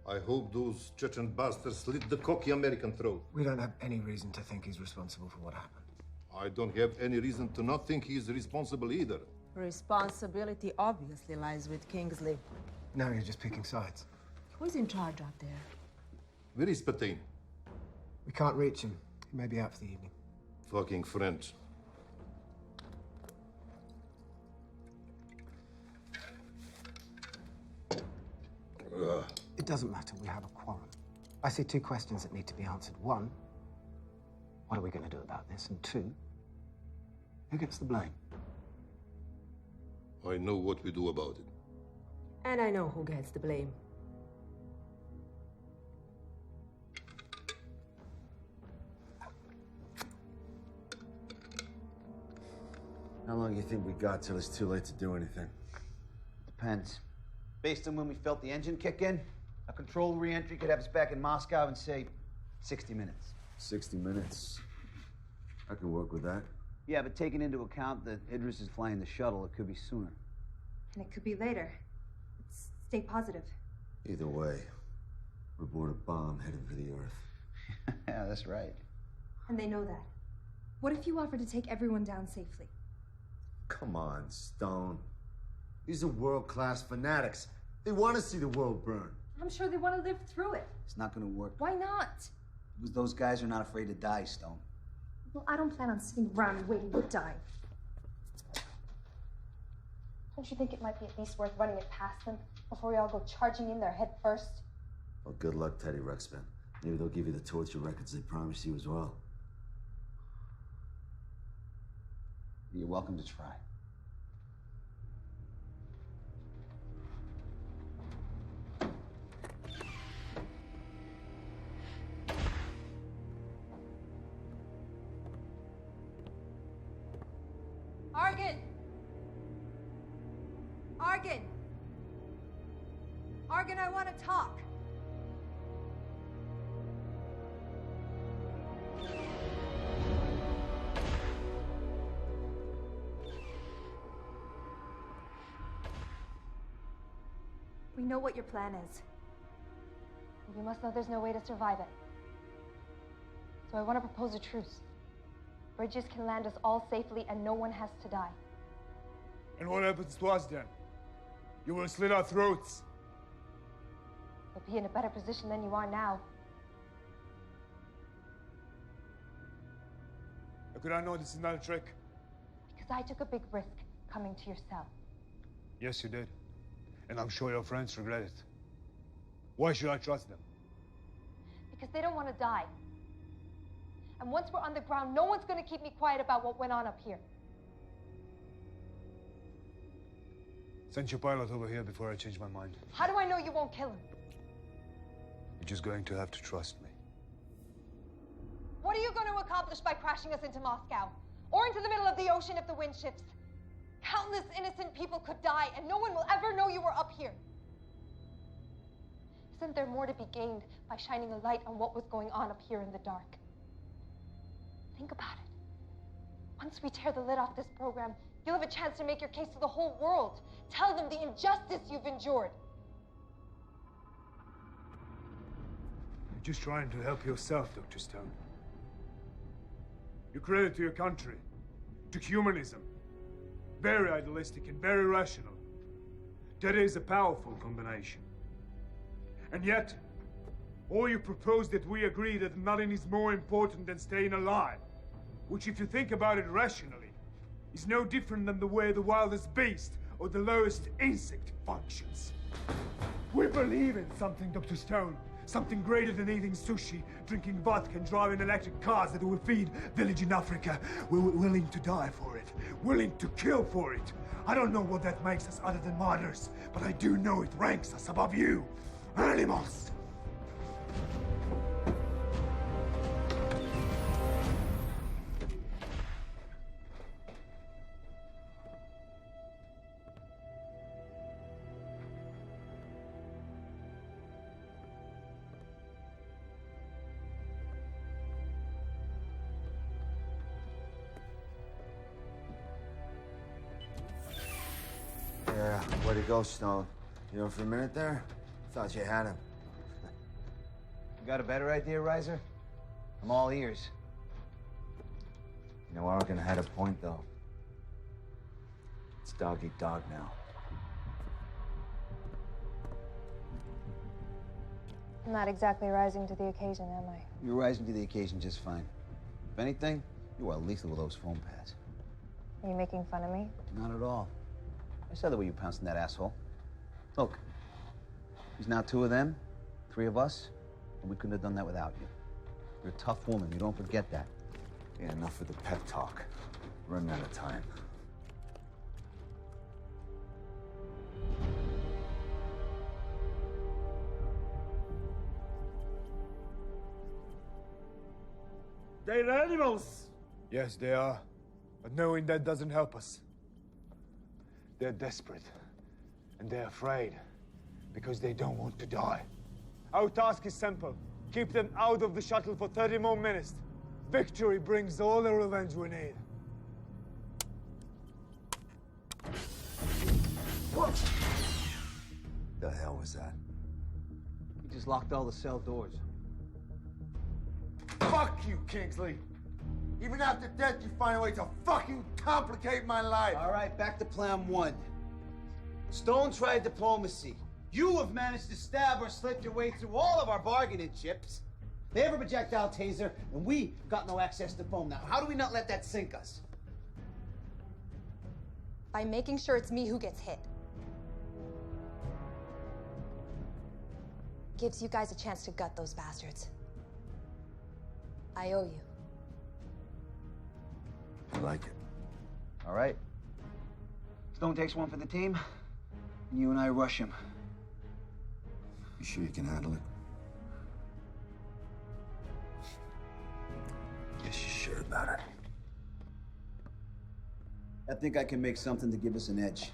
I hope those Chechen bastards slit the cocky American throat. We don't have any reason to think he's responsible for what happened. I don't have any reason to not think he's responsible either. Responsibility obviously lies with Kingsley. Now you're just picking sides. Who's in charge out there? Where is Petain? We can't reach him. He may be out for the evening. Fucking French. It doesn't matter. We have a quorum. I see 2 questions that need to be answered. 1, what are we going to do about this? And 2, who gets the blame? I know what we do about it. And I know who gets the blame. How long do you think we got till it's too late to do anything? Depends. Based on when we felt the engine kick in, a controlled re-entry could have us back in Moscow in, say, 60 minutes. 60 minutes. I can work with that. Yeah, but taking into account that Idris is flying the shuttle, it could be sooner. And it could be later. Stay positive. Either way, we're aboard a bomb headed for the Earth. Yeah, that's right. And they know that. What if you offer to take everyone down safely? Come on, Stone. These are world-class fanatics. They want to see the world burn. I'm sure they want to live through it. It's not gonna work. Why not? Because those guys are not afraid to die, Stone. Well, I don't plan on sitting around waiting to die. Don't you think it might be at least worth running it past them before we all go charging in there head first? Well, good luck, Teddy Ruxpin. Maybe they'll give you the torture records they promised you as well. You're welcome to try. Argan! Argan! Argan, I want to talk. We know what your plan is. You must know there's no way to survive it. So I want to propose a truce. Bridges can land us all safely and no one has to die. And what happens to us then? You will slit our throats. You'll be in a better position than you are now. How could I know this is not a trick? Because I took a big risk coming to your cell. Yes, you did. And I'm sure your friends regret it. Why should I trust them? Because they don't want to die. And once we're on the ground, no one's going to keep me quiet about what went on up here. Send your pilot over here before I change my mind. How do I know you won't kill him? You're just going to have to trust me. What are you going to accomplish by crashing us into Moscow? Or into the middle of the ocean if the wind shifts? Countless innocent people could die, and no one will ever know you were up here. Isn't there more to be gained by shining a light on what was going on up here in the dark? Think about it. Once we tear the lid off this program, you'll have a chance to make your case to the whole world. Tell them the injustice you've endured. You're just trying to help yourself, Dr. Stone. You credit to your country, to humanism. Very idealistic and very rational. That is a powerful combination. And yet, all you propose that we agree that nothing is more important than staying alive, which, if you think about it rationally, is no different than the way the wildest beast or the lowest insect functions. We believe in something, Dr. Stone. Something greater than eating sushi, drinking vodka, and driving electric cars that will feed village in Africa. We're willing to die for it. Willing to kill for it. I don't know what that makes us other than martyrs, but I do know it ranks us above you. Animals! Yeah, where'd he go, Stone? You know, for a minute there, thought you had him. You got a better idea, Reiser? I'm all ears. You know, Arkin had a point, though. It's dog eat dog now. I'm not exactly rising to the occasion, am I? You're rising to the occasion just fine. If anything, you are lethal with those foam pads. Are you making fun of me? Not at all. I saw the way you pounced on that asshole. Look, there's now 2 of them, 3 of us, and we couldn't have done that without you. You're a tough woman, you don't forget that. Yeah, enough of the pep talk. Running out of time. They're animals! Yes, they are. But knowing that doesn't help us. They're desperate. And they're afraid. Because they don't want to die. Our task is simple. Keep them out of the shuttle for 30 more minutes. Victory brings all the revenge we need. The hell was that? He just locked all the cell doors. Fuck you, Kingsley. Even after death, you find a way to fucking complicate my life. All right, back to plan one. Stone tried diplomacy. You have managed to stab or slit your way through all of our bargaining chips. They have a projectile taser, and we got no access to foam now. How do we not let that sink us? By making sure it's me who gets hit. Gives you guys a chance to gut those bastards. I owe you. I like it. All right. Stone takes one for the team, and you and I rush him. You sure you can handle it? Guess you're sure about it. I think I can make something to give us an edge.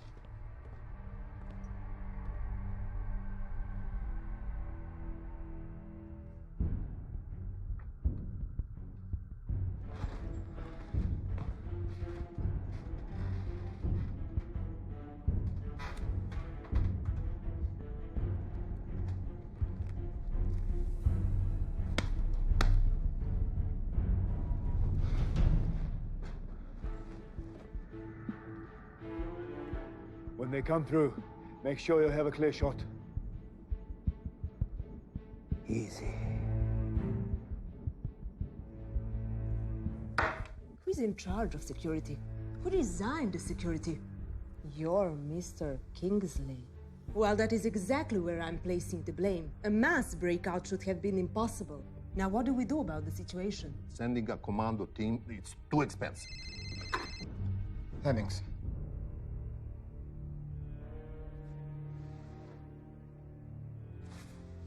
When they come through, make sure you have a clear shot. Easy. Who's in charge of security? Who designed the security? You're Mr. Kingsley. Well, that is exactly where I'm placing the blame. A mass breakout should have been impossible. Now, what do we do about the situation? Sending a commando team, it's too expensive. Hemmings.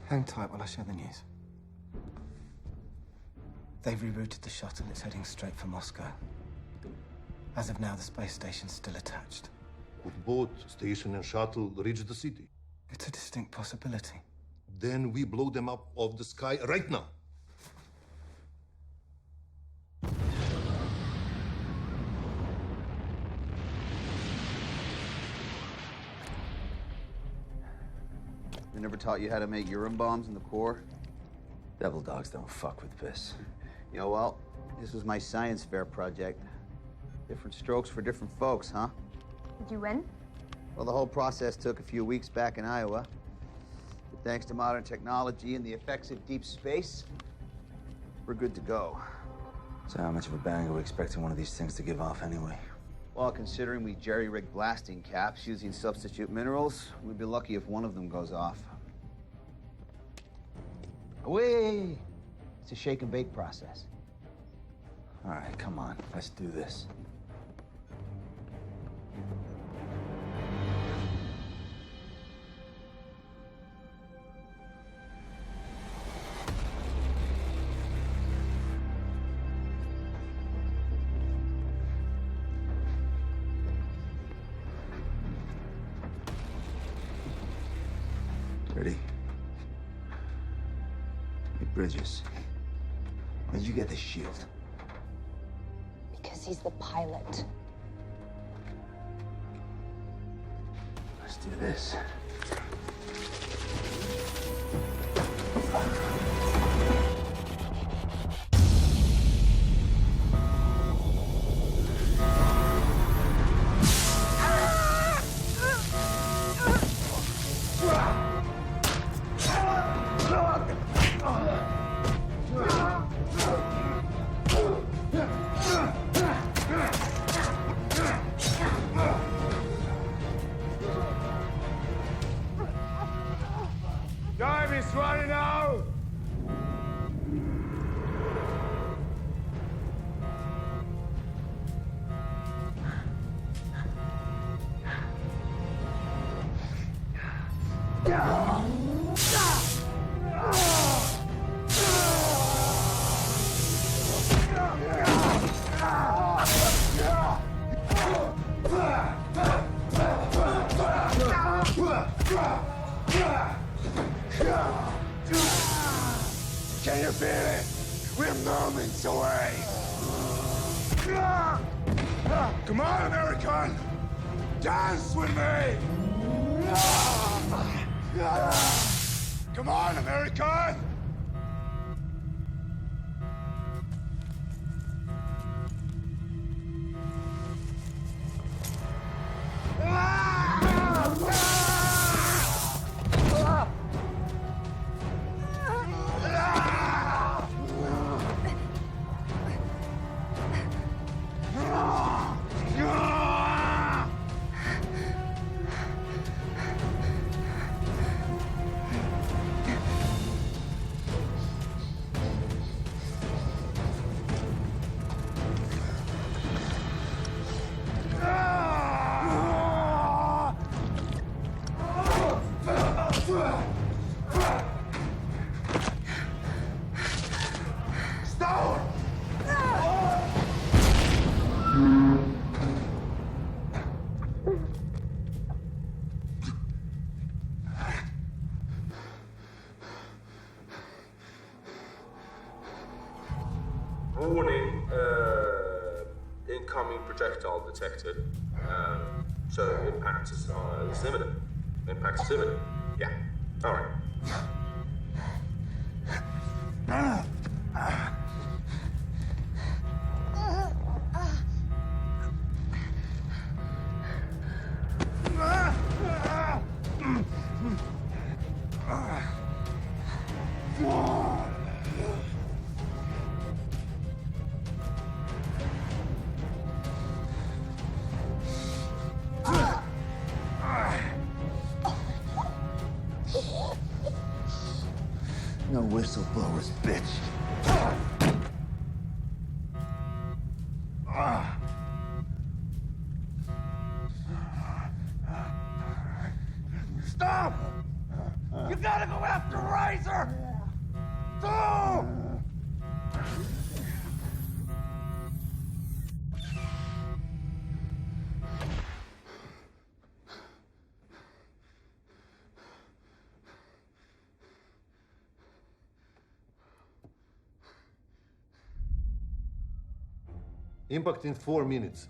Hang tight while I share the news. They've rerouted the shuttle. It's heading straight for Moscow. As of now, the space station's still attached. Could both station and shuttle reach the city? It's a distinct possibility. Then we blow them up off the sky right now. They never taught you how to make urine bombs in the Corps? Devil dogs don't fuck with piss. Yeah, well, this was my science fair project. Different strokes for different folks, huh? Did you win? Well, the whole process took a few weeks back in Iowa. But thanks to modern technology and the effects of deep space, we're good to go. So how much of a bang are we expecting one of these things to give off anyway? Well, considering we jerry-rigged blasting caps using substitute minerals, we'd be lucky if one of them goes off. Away! It's a shake and bake process. All right, come on, let's do this. Ready? Hey, Bridges. Where'd you get the shield? Because he's the pilot. Let's do this. Time is running out! Can you feel it? We're moments away. Come on, American! Dance with me! Come on, American! Warning, incoming projectile detected. So impact is imminent. Impact is imminent. Yeah. All right. No whistleblowers, bitch. Stop! You gotta go after Razor! Go! Impact in 4 minutes.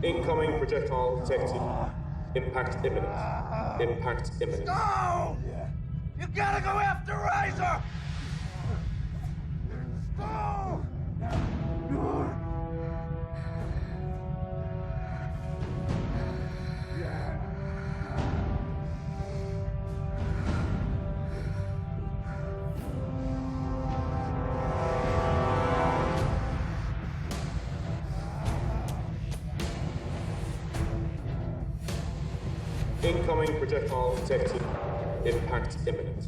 Incoming projectile detected. Impact imminent. Impact imminent. Go! You gotta go after Razor! Go! Incoming projectile detected. Impact imminent.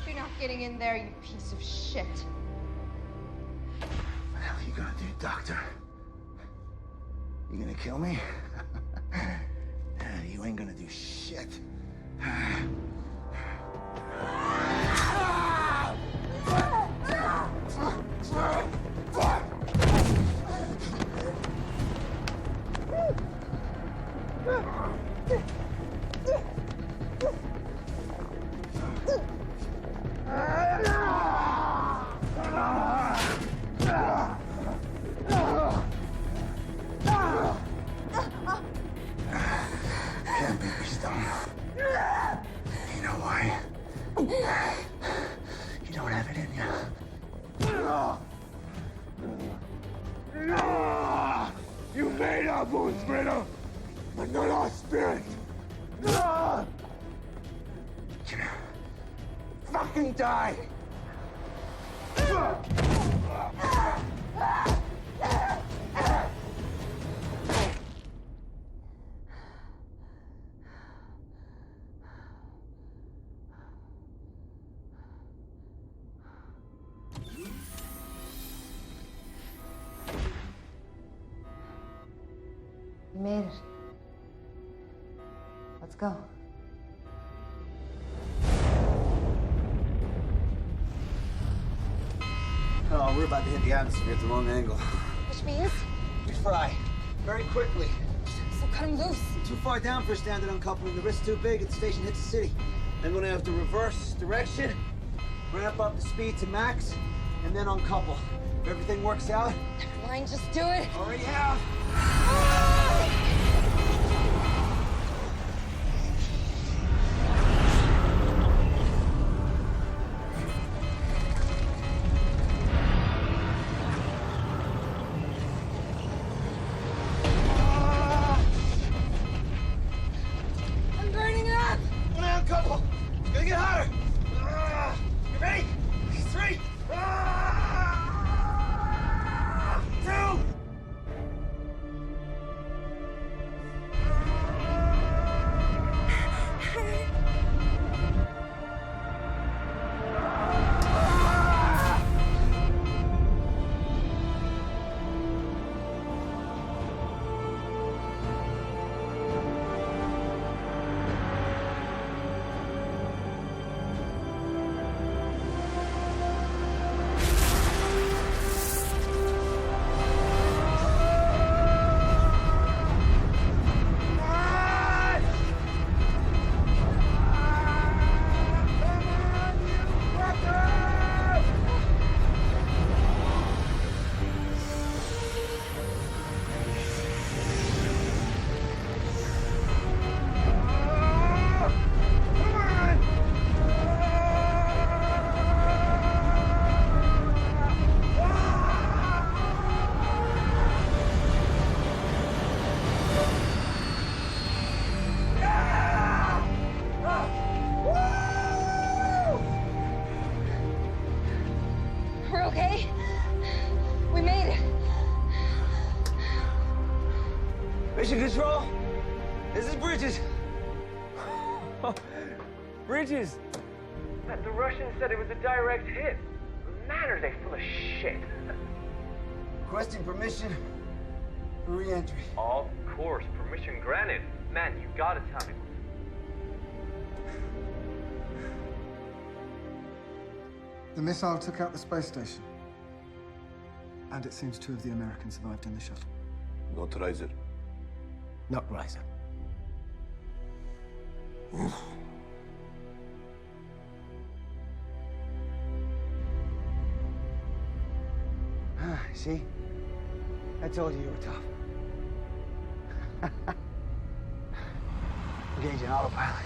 You're not getting in there, you piece of shit. What the hell are you gonna do, Doctor? You gonna kill me? You ain't gonna do shit. Can't make me stop. You know why? You don't have it in you. You made our wounds better, but not our spirit. Gonna fucking die. You made it. Let's go. Oh, we're about to hit the atmosphere at the wrong angle. Which means? We fry. Very quickly. So cut him loose. Too far down for a standard uncoupling. The risk's too big if the station hits the city. Then we're gonna have to reverse direction, ramp up the speed to max, and then uncouple. If everything works out... Never mind, just do it. Already have. I'm burning up. When I uncouple, it's gonna get hotter. You ready? 3, 2. We're okay? We made it. Mission Control, this is Bridges. Bridges! The Russians said it was a direct hit. Man, are they full of shit. Requesting permission for re-entry. Of course, permission granted. Man, you gotta tell me. The missile took out the space station. And it seems 2 of the Americans survived in the shuttle. Not Riser. Not Riser. See? I told you you were tough. Engaging autopilot.